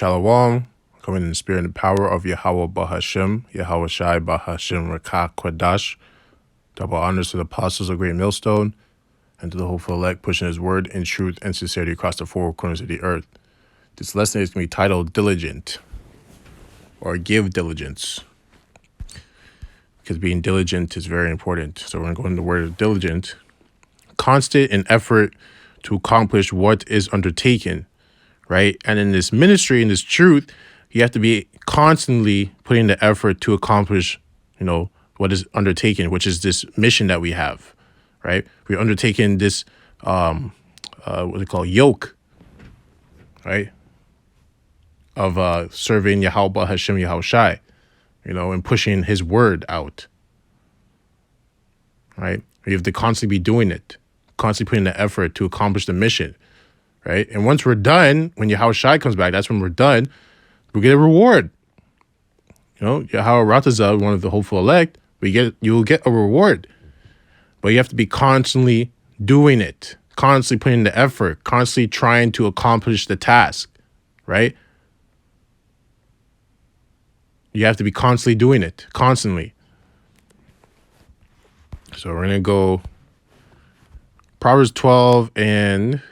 Shalom, coming in the spirit and power of Yahweh Bahashem, Yahweh Shai Bahashem Rakah Kwadash. Double honors to the apostles of Great Millstone and to the hopeful elect, pushing his word in truth and sincerity across the four corners of the earth. This lesson is going to be titled Diligent, or Give Diligence, because being diligent is very important. So we're going to go into the word of diligent, constant in effort to accomplish what is undertaken, right? And in this ministry, in this truth, you have to be constantly putting the effort to accomplish, what is undertaken, which is this mission that we have, right? We're undertaking this, what they call yoke, right? Of serving Yahweh Hashem Yahweh Shai, and pushing his word out, right? We have to constantly be doing it, constantly putting the effort to accomplish the mission, right? And once we're done, when Yahweh Shai comes back, that's when we're done, we get a reward. Yahweh Ratazah, one of the hopeful elect, you will get a reward. But you have to be constantly doing it, constantly putting the effort, constantly trying to accomplish the task, right? You have to be constantly doing it, constantly. So we're going to go Proverbs 12 and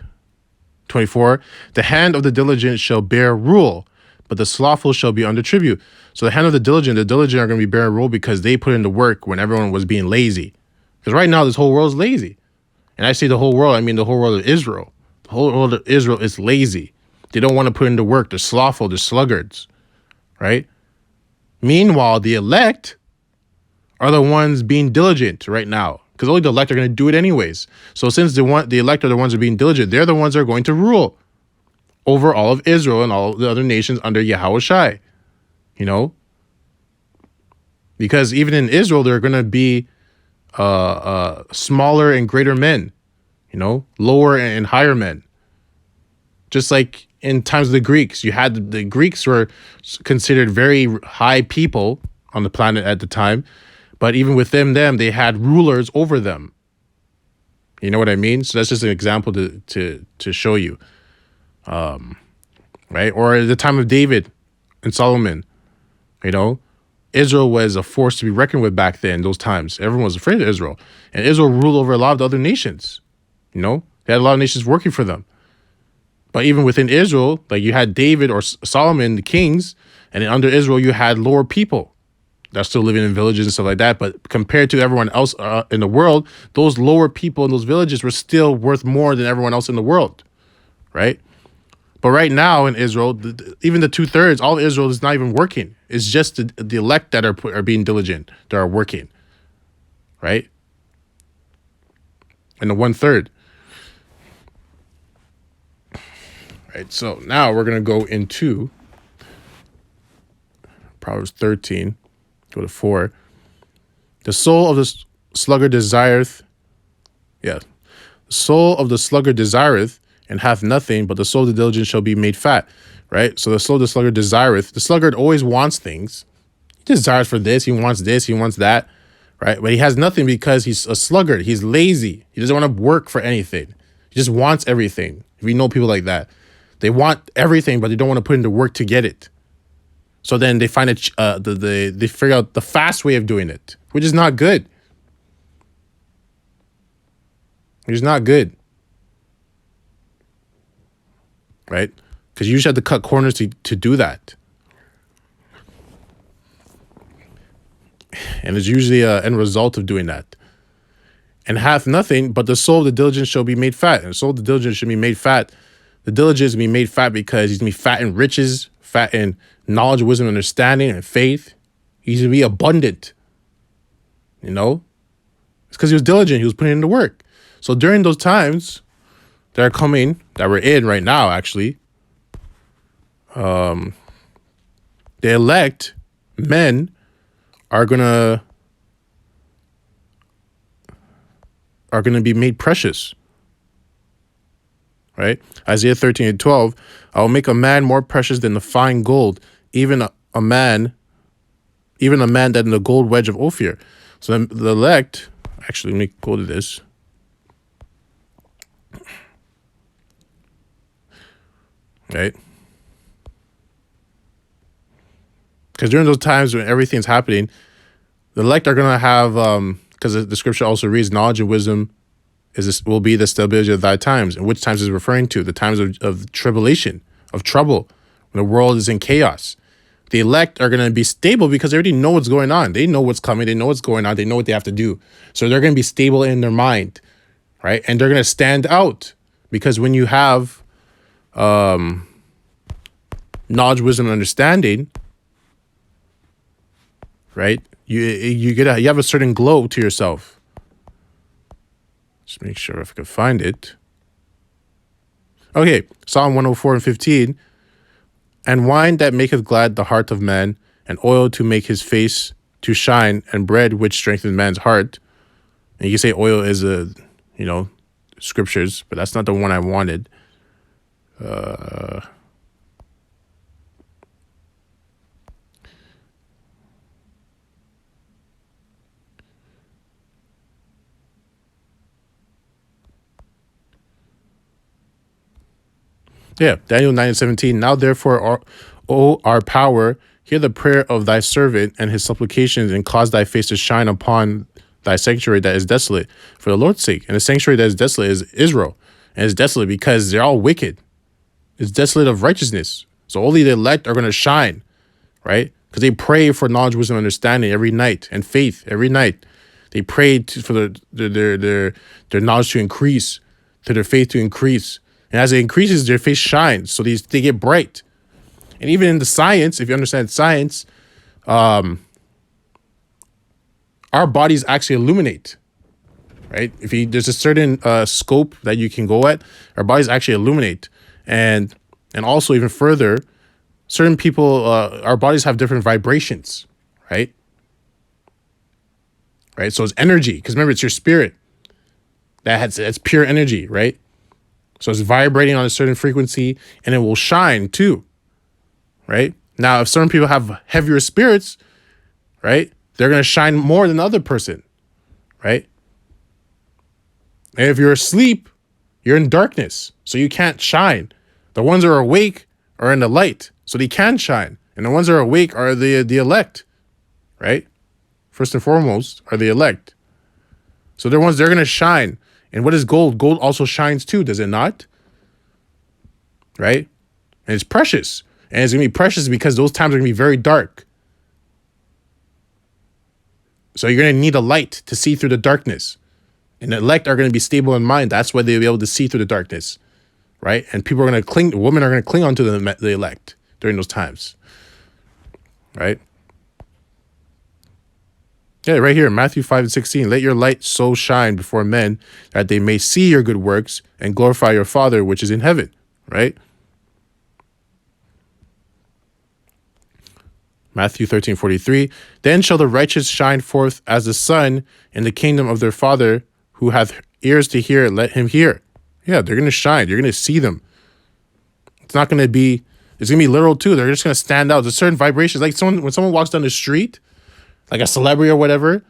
24. The hand of the diligent shall bear rule, but the slothful shall be under tribute. So the hand of the diligent are going to be bearing rule because they put in the work when everyone was being lazy. Because right now, this whole world is lazy. And I say the whole world, I mean the whole world of Israel. The whole world of Israel is lazy. They don't want to put in the work. They're slothful. They're sluggards, right? Meanwhile, the elect are the ones being diligent right now, because only the elect are going to do it anyways. So since the elect are the ones who are being diligent, they're the ones that are going to rule over all of Israel and all the other nations under Yahweh Shai, because even in Israel, there are going to be smaller and greater men, lower and higher men. Just like in times of the Greeks, you had the Greeks were considered very high people on the planet at the time, but even within them, they had rulers over them. You know what I mean? So that's just an example to show you, right? Or at the time of David and Solomon, Israel was a force to be reckoned with back then. Those times, everyone was afraid of Israel, and Israel ruled over a lot of the other nations. They had a lot of nations working for them. But even within Israel, like you had David or Solomon, the kings, and then under Israel, you had lower people that's still living in villages and stuff like that. But compared to everyone else in the world, those lower people in those villages were still worth more than everyone else in the world, right? But right now in Israel, even the 2/3, all of Israel is not even working. It's just the elect that are being diligent, that are working, right? And the 1/3. Right, so now we're going to go into Proverbs 13, go to 4. The soul of the sluggard desireth, the soul of the sluggard desireth and hath nothing, but the soul of the diligent shall be made fat, right? So the soul of the sluggard desireth. The sluggard always wants things. He desires for this, he wants that, right? But he has nothing because he's a sluggard. He's lazy. He doesn't want to work for anything. He just wants everything. We know people like that. They want everything, but they don't want to put into work to get it. So then they find they figure out the fast way of doing it, which is not good. It's not good, right? Because you just have to cut corners to do that. And it's usually an end result of doing that. And hath nothing, but the soul of the diligent shall be made fat. And the soul of the diligent should be made fat. The diligent is going to be made fat because he's going to be fat in riches, fat in knowledge, wisdom, understanding, and faith. He's going to be abundant. It's because he was diligent. He was putting in the work. So during those times that are coming, that we're in right now, actually, the elect men are gonna be made precious. Right? Isaiah 13 and 12, I will make a man more precious than the fine gold, even a man that in the gold wedge of Ophir. So then the elect, actually, let me go to this. Right? Because during those times when everything's happening, the elect are going to have, because the scripture also reads, knowledge and wisdom will be the stability of thy times. And which times is referring to? The times of tribulation, of trouble, when the world is in chaos. The elect are going to be stable because they already know what's going on. They know what's coming. They know what's going on. They know what they have to do. So they're going to be stable in their mind, right? And they're going to stand out because when you have knowledge, wisdom, and understanding, right? You have a certain glow to yourself. Just make sure if I can find it. Okay, Psalm 104:15. And wine that maketh glad the heart of man, and oil to make his face to shine, and bread which strengthens man's heart. And you can say oil is scriptures, but that's not the one I wanted. Yeah, Daniel 9:17. Now therefore, O our power, hear the prayer of thy servant and his supplications, and cause thy face to shine upon thy sanctuary that is desolate, for the Lord's sake. And the sanctuary that is desolate is Israel. And it's desolate because they're all wicked. It's desolate of righteousness. So only the elect are going to shine, right? Because they pray for knowledge, wisdom, and understanding every night, and faith every night. They pray for their knowledge to increase, to their faith to increase. And as it increases, their face shines. So they get bright. And even in the science, if you understand science, our bodies actually illuminate, right? There's a certain scope that you can go at, our bodies actually illuminate. And also even further, certain people, our bodies have different vibrations, right? Right? So it's energy, because remember, it's your spirit it's pure energy, right? So it's vibrating on a certain frequency, and it will shine too, right? Now, if certain people have heavier spirits, right, they're going to shine more than the other person, right? And if you're asleep, you're in darkness, so you can't shine. The ones that are awake are in the light, so they can shine. And the ones that are awake are the elect, right? First and foremost are the elect. So they're going to shine. And what is gold? Gold also shines too, does it not? Right? And it's precious. And it's going to be precious because those times are going to be very dark. So you're going to need a light to see through the darkness. And the elect are going to be stable in mind. That's why they'll be able to see through the darkness. Right? And people are going to women are going to cling onto the elect during those times. Right? Yeah, right here, Matthew 5:16. Let your light so shine before men that they may see your good works and glorify your Father which is in heaven. Right? Matthew 13:43. Then shall the righteous shine forth as the sun in the kingdom of their Father. Who hath ears to hear, let him hear. Yeah, they're going to shine. You're going to see them. It's going to be literal too. They're just going to stand out. There's certain vibrations. Like when someone walks down the street, like a celebrity or whatever,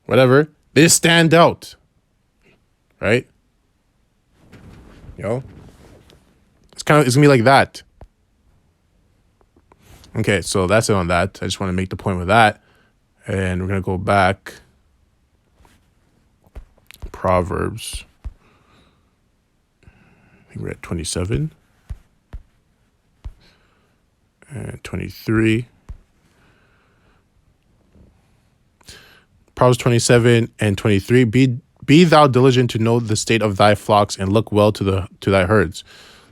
they just stand out, right? It's going to be like that. Okay, so that's it on that. I just want to make the point with that. And we're going to go back. Proverbs. I think we're at 27 and 23. Proverbs 27 and 23. Be thou diligent to know the state of thy flocks, and look well to thy herds.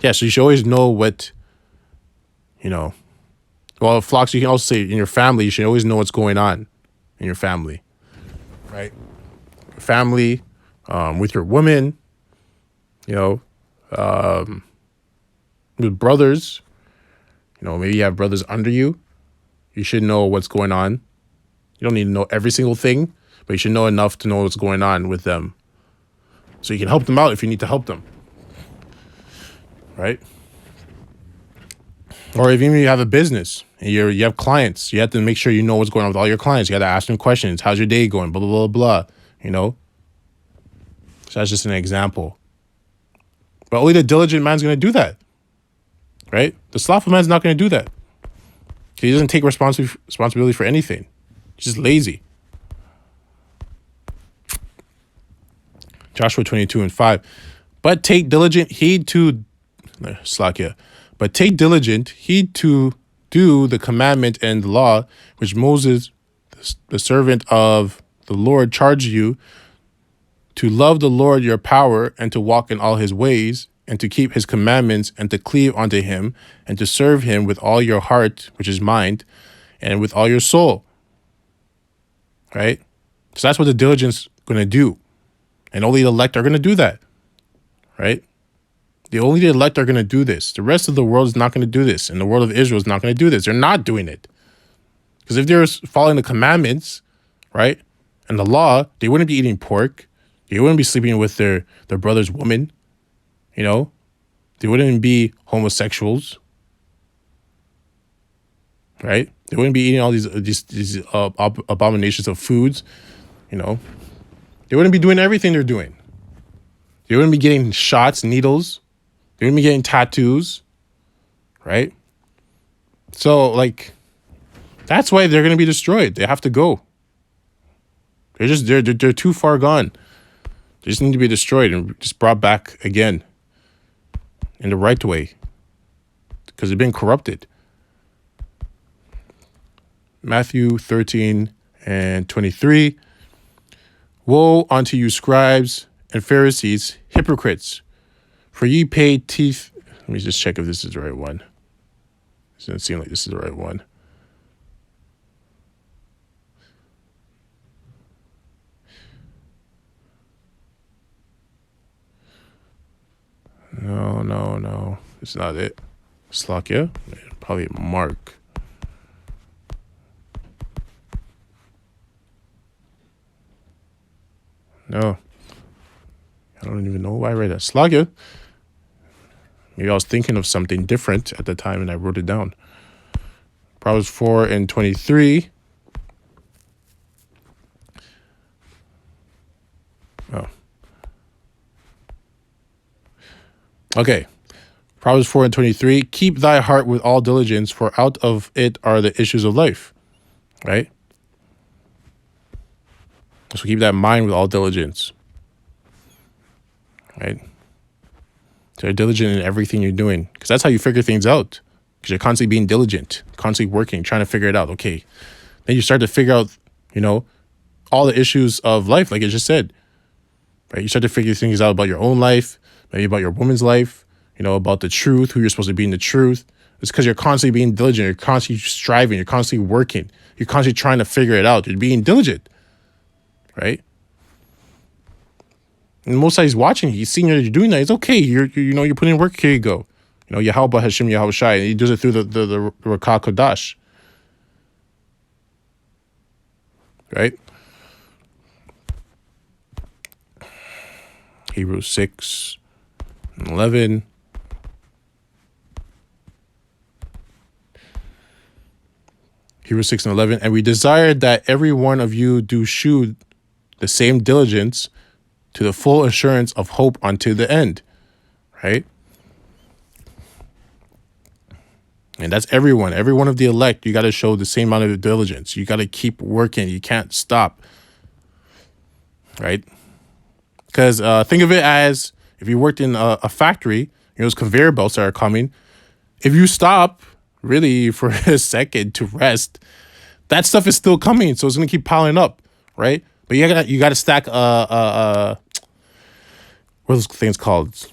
Yeah, so you should always know what, well, flocks, you can also say in your family, you should always know what's going on in your family, right? Family, with your woman, with brothers, maybe you have brothers under you. You should know what's going on. You don't need to know every single thing, but you should know enough to know what's going on with them. So you can help them out if you need to help them. Right? Or if even you have a business and you have clients, you have to make sure you know what's going on with all your clients. You got to ask them questions. How's your day going? Blah, blah, blah, blah. So that's just an example. But only the diligent man's going to do that. Right? The slothful man's not going to do that. He doesn't take responsibility for anything. He's just lazy. Joshua 22:5. But take diligent heed to But take diligent heed to do the commandment and the law which Moses, the servant of the Lord, charged you, to love the Lord your power, and to walk in all his ways, and to keep his commandments, and to cleave unto him, and to serve him with all your heart, which is mind, and with all your soul. Right? So that's what the diligence going to do. And only the elect are going to do that. Right? Only the elect are going to do this. The rest of the world is not going to do this. And the world of Israel is not going to do this. They're not doing it. Because if they're following the commandments, right, and the law, they wouldn't be eating pork. They wouldn't be sleeping with their brother's woman. You know, they wouldn't be homosexuals. Right? They wouldn't be eating all these abominations of foods. You know, they wouldn't be doing everything they're doing. They wouldn't be getting shots, needles. They wouldn't be getting tattoos. Right? So, like, that's why they're going to be destroyed. They have to go. They're too far gone. They just need to be destroyed and just brought back again in the right way, because they've been corrupted. Matthew 13:23. Woe unto you, scribes and Pharisees, hypocrites, for ye pay teeth. Let me just check if this is the right one. It doesn't seem like this is the right one. No. It's not it. Slovakia? Probably Mark. No. I don't even know why I read that. Slovakia. Maybe I was thinking of something different at the time and I wrote it down. Proverbs 4:23. Oh. Okay. Proverbs 4:23. Keep thy heart with all diligence, for out of it are the issues of life. Right? So keep that mind with all diligence. Right? So you're diligent in everything you're doing, because that's how you figure things out. Because you're constantly being diligent, constantly working, trying to figure it out. Okay. Then you start to figure out, you know, all the issues of life, like I just said. Right? You start to figure things out about your own life, maybe about your woman's life, you know, about the truth, who you're supposed to be in the truth. It's because you're constantly being diligent. You're constantly striving. You're constantly working. You're constantly trying to figure it out. You're being diligent. Right? And most times he's watching, he's seeing that you're doing that. It's okay. You're putting in work. Here you go. You know, Yahweh Hashem, Yahweh Shai. And he does it through the Rakah Kodash. Right? Hebrews 6:11. Hebrews 6:11. And we desire that every one of you do shew the same diligence to the full assurance of hope unto the end. Right? And that's everyone. Every one of the elect, you got to show the same amount of diligence. You got to keep working. You can't stop. Right? Because think of it as if you worked in a factory, you know, those conveyor belts that are coming. If you stop really for a second to rest, that stuff is still coming. So it's going to keep piling up. Right? But you got to stack what are those things called?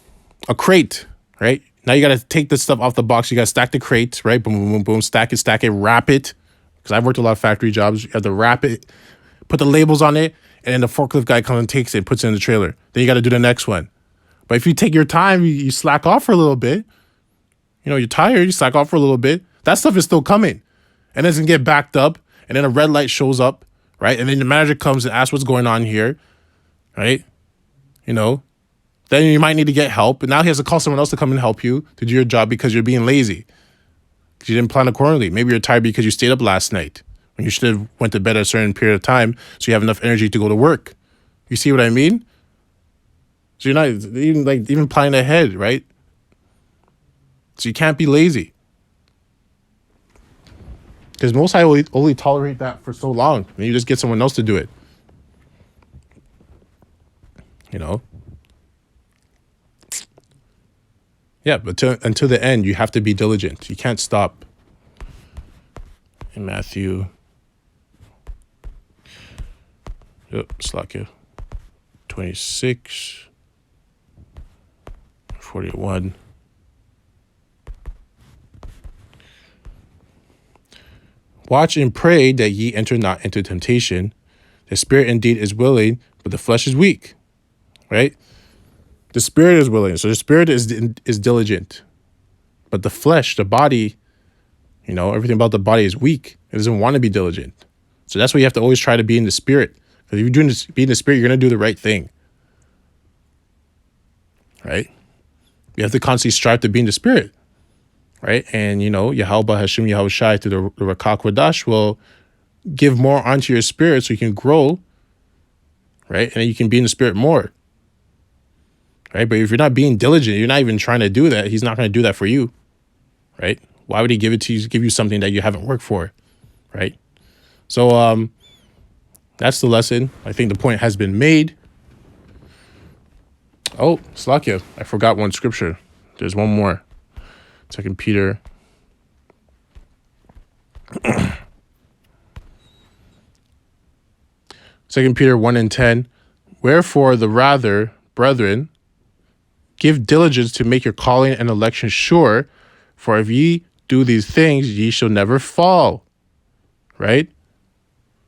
A crate, right? Now you got to take this stuff off the box. You got to stack the crates, right? Boom, boom, boom, boom. Stack it, wrap it. Because I've worked a lot of factory jobs. You have to wrap it, put the labels on it, and then the forklift guy comes and takes it, puts it in the trailer. Then you got to do the next one. But if you take your time, you slack off for a little bit. You know, you're tired, you slack off for a little bit. That stuff is still coming. And then it's going to get backed up. And then a red light shows up, right? And then the manager comes and asks what's going on here, right? You know, then you might need to get help. And now he has to call someone else to come and help you to do your job because you're being lazy. Because you didn't plan accordingly. Maybe you're tired because you stayed up last night when you should have went to bed at a certain period of time so you have enough energy to go to work. You see what I mean? So you're not even planning ahead, right? So you can't be lazy. Because Most High only tolerate that for so long. And you just get someone else to do it. You know? Yeah, but until the end, you have to be diligent. You can't stop. In Matthew, Slakia, 26, 41. Watch and pray that ye enter not into temptation. The spirit indeed is willing, but the flesh is weak. Right? The spirit is willing. So the spirit is diligent. But the flesh, the body, everything about the body is weak. It doesn't want to be diligent. So that's why you have to always try to be in the spirit. Because if you're be in the spirit, you're going to do the right thing. Right? You have to constantly strive to be in the spirit. Right? And, Yahweh Hashem, Yahweh Shai through the Rakah Kodash will give more onto your spirit so you can grow. Right? And you can be in the spirit more. Right? But if you're not being diligent, you're not even trying to do that, he's not going to do that for you. Right? Why would he give it to you, give you something that you haven't worked for? Right? So that's the lesson. I think the point has been made. Oh, Slakia, I forgot one scripture. There's one more. 2 Peter. 2 Peter 1:10. Wherefore the rather, brethren, give diligence to make your calling and election sure, for if ye do these things, ye shall never fall. Right?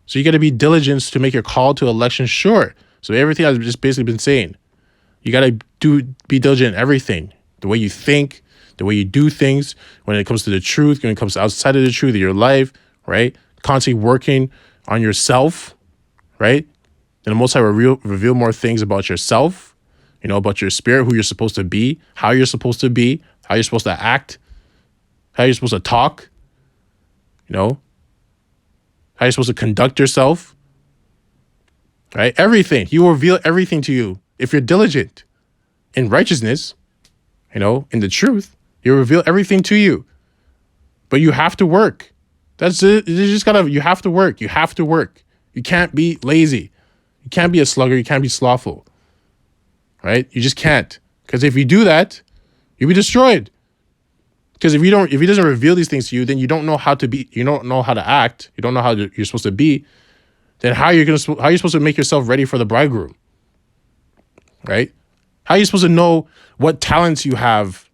So you got to be diligent to make your call to election sure. So everything I've just basically been saying, you got to be diligent in everything. The way you think, the way you do things, when it comes to the truth, when it comes to outside of the truth of your life, right? Constantly working on yourself, right? Then the Most High will reveal more things about yourself, about your spirit, who you're supposed to be, how you're supposed to be, how you're supposed to act, how you're supposed to talk, how you're supposed to conduct yourself, right? Everything. He will reveal everything to you if you're diligent in righteousness, in the truth. He'll reveal everything to you. But you have to work. That's it. You have to work. You have to work. You can't be lazy. You can't be a slugger. You can't be slothful. Right? You just can't. Because if you do that, you'll be destroyed. Because if he doesn't reveal these things to you, then you don't know how to be, you don't know how to act, you don't know how you're supposed to be, then how are you supposed to make yourself ready for the bridegroom? Right? How are you supposed to know what talents you have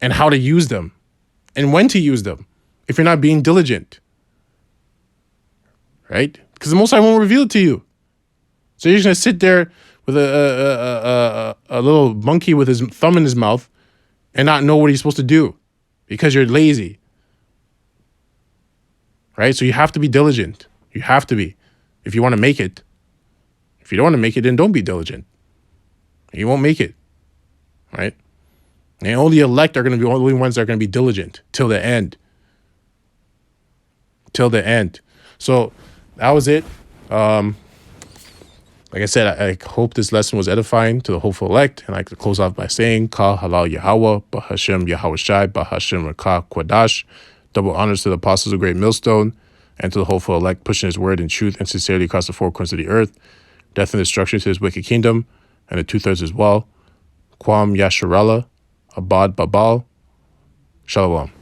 and how to use them and when to use them if you're not being diligent? Right? Because the Most High won't reveal it to you. So you're just going to sit there with a little monkey with his thumb in his mouth and not know what he's supposed to do because you're lazy. Right? So you have to be diligent. You have to be if you want to make it. If you don't want to make it, then don't be diligent. You won't make it. Right? And only elect are going to be the only ones that are going to be diligent till the end. Till the end. So that was it. Like I said, I hope this lesson was edifying to the hopeful elect. And I like to close off by saying, Ka halal Yahweh, Bahashem Yahweh Shai, Bahashem Rakah Kwadash. Double honors to the apostles of Great Millstone and to the hopeful elect, pushing his word in truth and sincerity across the four corners of the earth. Death and destruction to his wicked kingdom, and the 2/3 as well. Kwam Yasharallah, Abad Babal. Shalom.